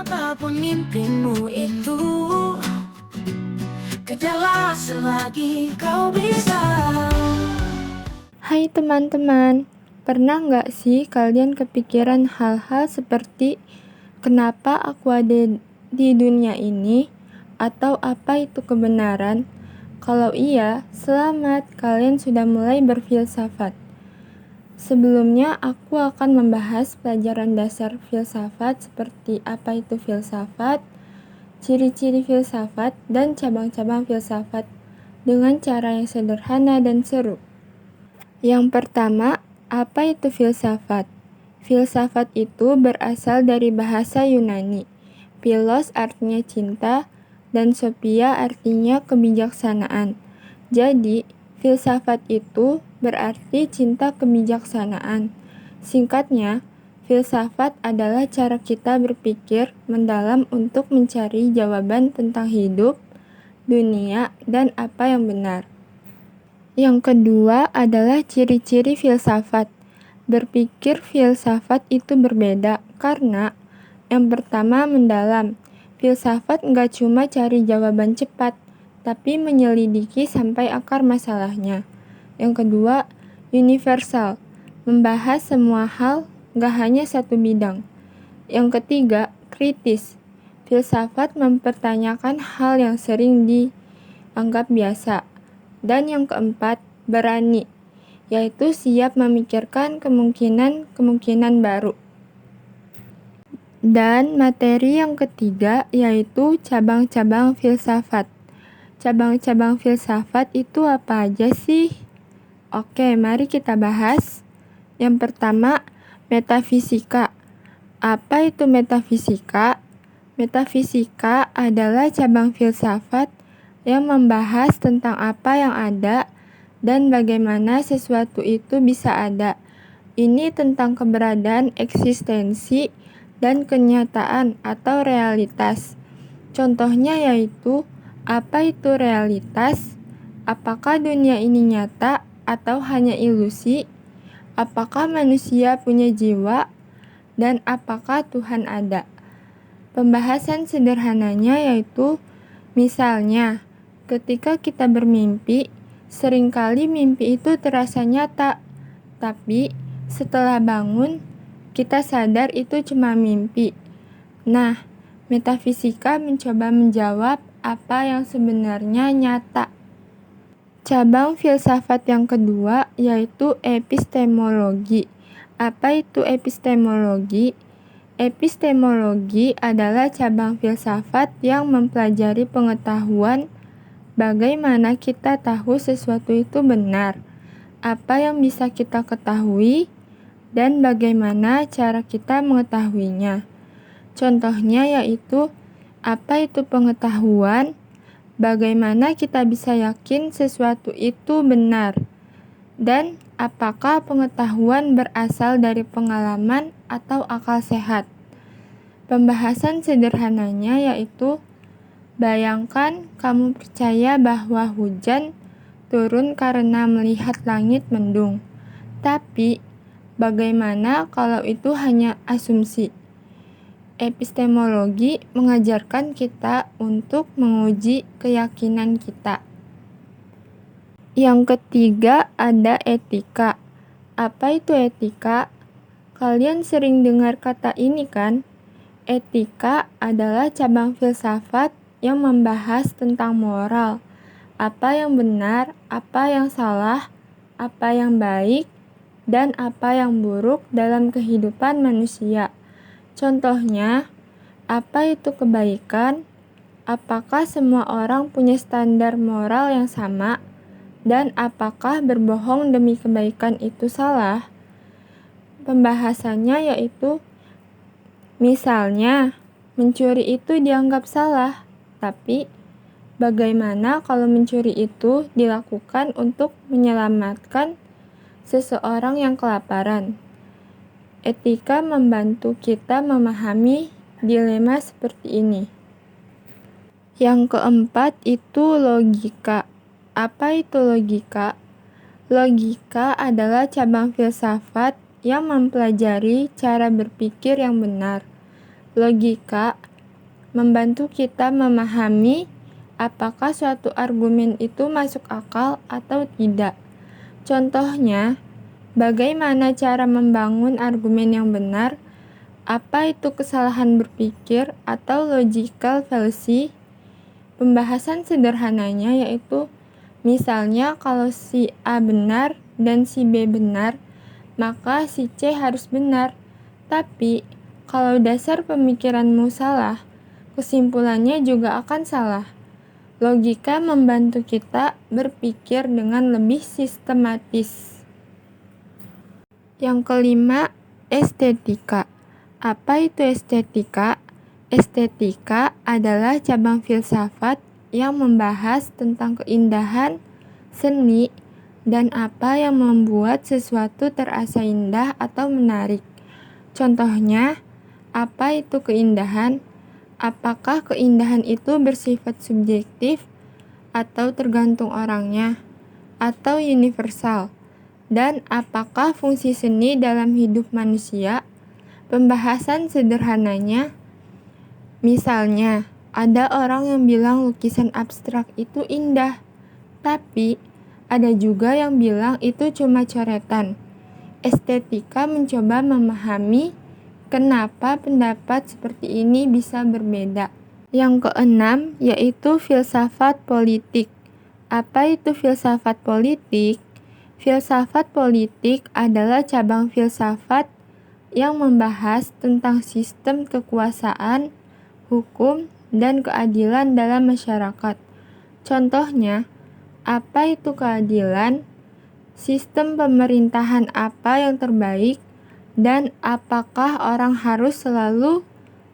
Apapun mimpimu itu, kejarlah selagi kau bisa. Hai teman-teman, pernah nggak sih kalian kepikiran hal-hal seperti kenapa aku ada di dunia ini? Atau apa itu kebenaran? Kalau iya, selamat, kalian sudah mulai berfilsafat. Sebelumnya aku akan membahas pelajaran dasar filsafat seperti apa itu filsafat, ciri-ciri filsafat, dan cabang-cabang filsafat dengan cara yang sederhana dan seru. Yang pertama, apa itu filsafat? Filsafat itu berasal dari bahasa Yunani. Philos artinya cinta dan sophia artinya kebijaksanaan. Jadi, filsafat itu berarti cinta kebijaksanaan. Singkatnya, filsafat adalah cara kita berpikir mendalam untuk mencari jawaban tentang hidup, dunia, dan apa yang benar. Yang kedua adalah ciri-ciri filsafat. Berpikir filsafat itu berbeda karena yang pertama mendalam. Filsafat nggak cuma cari jawaban cepat, tapi menyelidiki sampai akar masalahnya. Yang kedua, universal. Membahas semua hal, nggak hanya satu bidang. Yang ketiga, kritis. Filsafat mempertanyakan hal yang sering dianggap biasa. Dan yang keempat, berani, yaitu siap memikirkan kemungkinan-kemungkinan baru. Dan materi yang ketiga yaitu cabang-cabang filsafat. Cabang-cabang filsafat itu apa aja sih? Oke, mari kita bahas. Yang pertama, metafisika. Apa itu metafisika? Metafisika adalah cabang filsafat yang membahas tentang apa yang ada dan bagaimana sesuatu itu bisa ada. Ini tentang keberadaan, eksistensi, dan kenyataan atau realitas. Contohnya yaitu, apa itu realitas? Apakah dunia ini nyata atau hanya ilusi? Apakah manusia punya jiwa? Dan apakah Tuhan ada? Pembahasan sederhananya yaitu, misalnya, ketika kita bermimpi, seringkali mimpi itu terasa nyata, tapi setelah bangun, kita sadar itu cuma mimpi. Nah, metafisika mencoba menjawab apa yang sebenarnya nyata. Cabang filsafat yang kedua yaitu epistemologi. Apa itu epistemologi? Epistemologi adalah cabang filsafat yang mempelajari pengetahuan bagaimana kita tahu sesuatu itu benar, apa yang bisa kita ketahui, dan bagaimana cara kita mengetahuinya. Contohnya yaitu, apa itu pengetahuan, bagaimana kita bisa yakin sesuatu itu benar, dan apakah pengetahuan berasal dari pengalaman atau akal sehat. Pembahasan sederhananya yaitu, bayangkan kamu percaya bahwa hujan turun karena melihat langit mendung. Tapi, bagaimana kalau itu hanya asumsi? Epistemologi mengajarkan kita untuk menguji keyakinan kita. Yang ketiga ada etika. Apa itu etika? Kalian sering dengar kata ini kan? Etika adalah cabang filsafat yang membahas tentang moral, apa yang benar, apa yang salah, apa yang baik, dan apa yang buruk dalam kehidupan manusia. Contohnya, apa itu kebaikan? Apakah semua orang punya standar moral yang sama? Dan apakah berbohong demi kebaikan itu salah? Pembahasannya yaitu, misalnya, mencuri itu dianggap salah, tapi bagaimana kalau mencuri itu dilakukan untuk menyelamatkan seseorang yang kelaparan? Etika membantu kita memahami dilema seperti ini. Yang keempat itu logika. Apa itu logika? Logika adalah cabang filsafat yang mempelajari cara berpikir yang benar. Logika membantu kita memahami apakah suatu argumen itu masuk akal atau tidak. Contohnya, bagaimana cara membangun argumen yang benar, apa itu kesalahan berpikir atau logical fallacy. Pembahasan sederhananya yaitu, misalnya kalau si A benar dan si B benar, maka si C harus benar. Tapi, kalau dasar pemikiranmu salah, kesimpulannya juga akan salah. Logika membantu kita berpikir dengan lebih sistematis. Yang kelima, estetika. Apa itu estetika? Estetika adalah cabang filsafat yang membahas tentang keindahan, seni, dan apa yang membuat sesuatu terasa indah atau menarik. Contohnya, apa itu keindahan? Apakah keindahan itu bersifat subjektif atau tergantung orangnya, atau universal? Dan apakah fungsi seni dalam hidup manusia? Pembahasan sederhananya, misalnya, ada orang yang bilang lukisan abstrak itu indah, tapi ada juga yang bilang itu cuma coretan. Estetika mencoba memahami kenapa pendapat seperti ini bisa berbeda. Yang keenam yaitu filsafat politik. Apa itu filsafat politik? Filsafat politik adalah cabang filsafat yang membahas tentang sistem kekuasaan, hukum, dan keadilan dalam masyarakat. Contohnya, apa itu keadilan? Sistem pemerintahan apa yang terbaik? Dan apakah orang harus selalu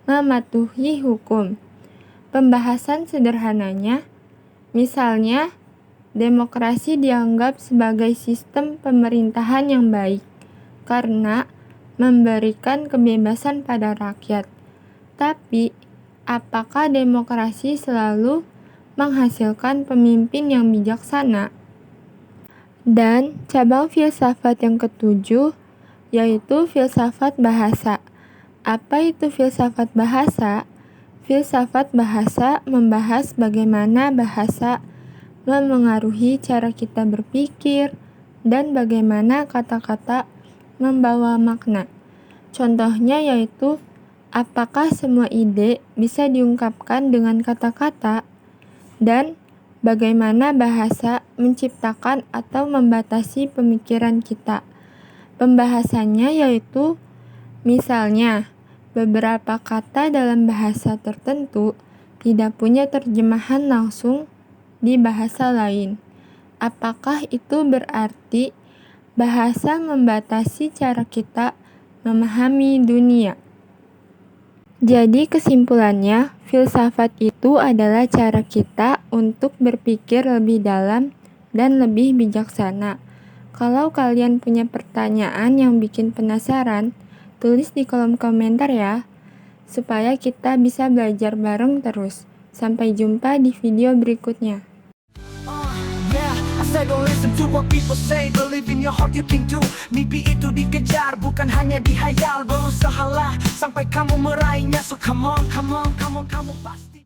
mematuhi hukum? Pembahasan sederhananya, misalnya, demokrasi dianggap sebagai sistem pemerintahan yang baik karena memberikan kebebasan pada rakyat. Tapi, apakah demokrasi selalu menghasilkan pemimpin yang bijaksana? Dan cabang filsafat yang ketujuh yaitu filsafat bahasa. Apa itu filsafat bahasa? Filsafat bahasa membahas bagaimana bahasa memengaruhi cara kita berpikir dan bagaimana kata-kata membawa makna. Contohnya yaitu, apakah semua ide bisa diungkapkan dengan kata-kata, dan bagaimana bahasa menciptakan atau membatasi pemikiran kita. Pembahasannya yaitu, misalnya, beberapa kata dalam bahasa tertentu tidak punya terjemahan langsung di bahasa lain. Apakah itu berarti bahasa membatasi cara kita memahami dunia? Jadi kesimpulannya, filsafat itu adalah cara kita untuk berpikir lebih dalam dan lebih bijaksana. Kalau kalian punya pertanyaan yang bikin penasaran, tulis di kolom komentar ya, supaya kita bisa belajar bareng terus. Sampai jumpa di video berikutnya. I don't listen to what people say, believe in your heart you can do. Mimpi itu dikejar, bukan hanya dihayal. Berusahalah sampai kamu meraihnya. So come on, kamu pasti